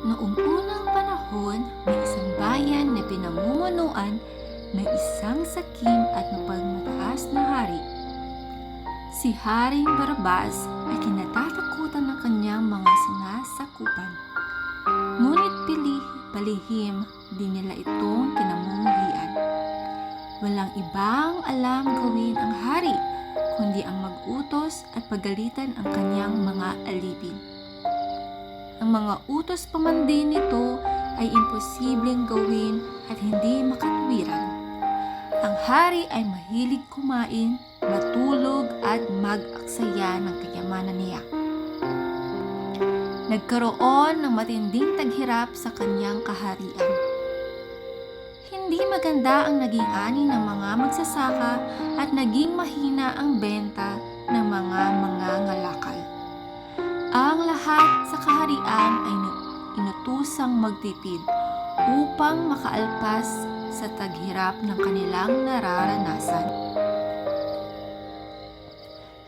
Noong unang panahon, may isang bayan na pinamumunuan ng isang sakim at mapagmataas na hari. Si Haring Barabas ay kinatatakutan ng kanyang mga sinasakupan. Ngunit palihim din nila itong kinamumuhian. Walang ibang alam gawin ang hari kundi ang mag-utos at pagalitan ang kanyang mga alipin. Ang mga utos pa man din nito ay imposibleng gawin at hindi makatwiran. Ang hari ay mahilig kumain, matulog at mag-aksaya ng kayamanan niya. Nagkaroon ng matinding taghirap sa kanyang kaharian. Hindi maganda ang naging ani ng mga magsasaka at naging mahina ang benta ng mga mangangalakal. Ang lahat sa kaharian ay inutusang magtipid upang makaalpas sa taghirap ng kanilang nararanasan.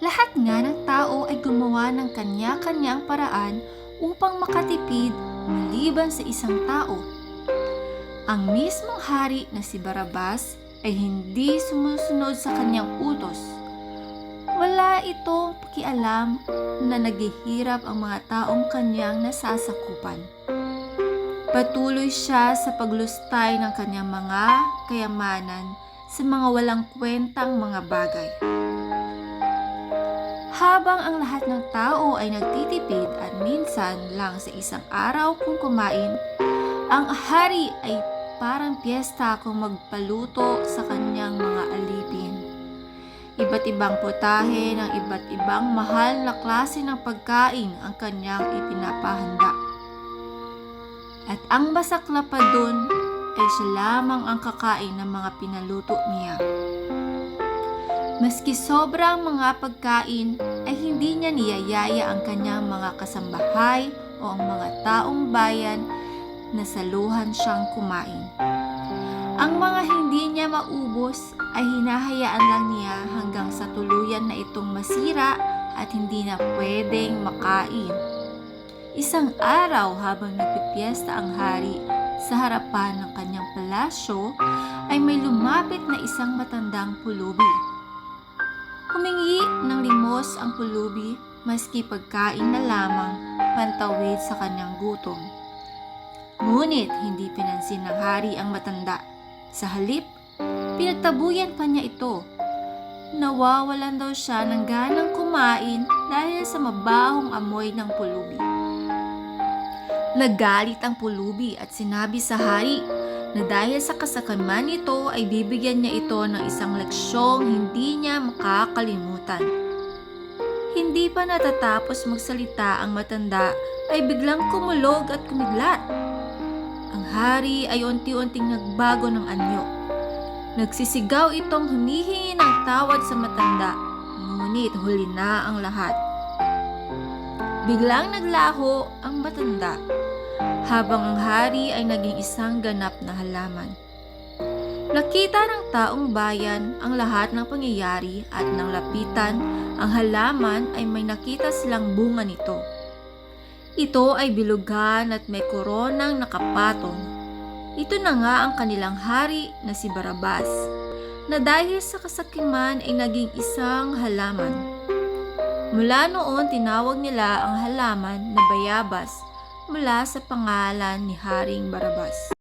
Lahat nga ng tao ay gumawa ng kanya-kanyang paraan upang makatipid maliban sa isang tao. Ang mismong hari na si Barabas ay hindi sumusunod sa kanyang utos. Wala itong pakialam na naghihirap ang mga taong kanyang nasasakupan. Patuloy siya sa paglustay ng kanyang mga kayamanan sa mga walang kwentang mga bagay. Habang ang lahat ng tao ay nagtitipid at minsan lang sa isang araw kung kumain, ang hari ay parang piyesta kung magpaluto sa kanyang mga alipin. Iba't ibang putahe ng iba't ibang mahal na klase ng pagkain ang kanyang ipinapahanda. At ang basakla pa dun ay siya lamang ang kakain ng mga pinaluto niya. Maski sobrang mga pagkain ay hindi niya niyayaya ang kanyang mga kasambahay o ang mga taong bayan na saluhan siyang kumain. Ang mga hindi niya maubos ay hinahayaan lang niya hanggang sa tuluyan na itong masira at hindi na pwedeng makain. Isang araw habang nagpipiesta ang hari sa harapan ng kanyang palasyo ay may lumapit na isang matandang pulubi. Humingi ng limos ang pulubi maski pagkain na lamang pantawid sa kanyang gutom. Ngunit hindi pinansin ng hari ang matanda. Sa halip, pinagtabuyan pa niya ito. Nawawalan daw siya ng ganang kumain dahil sa mabahong amoy ng pulubi. Nagalit ang pulubi at sinabi sa hari na dahil sa kasakaman nito ay bibigyan niya ito ng isang leksyong hindi niya makakalimutan. Hindi pa natatapos magsalita ang matanda ay biglang kumulog at kumidlat. Ang hari ay unti-unting nagbago ng anyo. Nagsisigaw itong humihingi ng tawad sa matanda, ngunit huli na ang lahat. Biglang naglaho ang matanda, habang ang hari ay naging isang ganap na halaman. Nakita ng taong bayan ang lahat ng pangyayari at nang lapitan ang halaman ay may nakita silang bunga nito. Ito ay bilugan at may koronang nakapatong. Ito na nga ang kanilang hari na si Barabas, na dahil sa kasakiman ay naging isang halaman. Mula noon tinawag nila ang halaman na Bayabas mula sa pangalan ni Haring Barabas.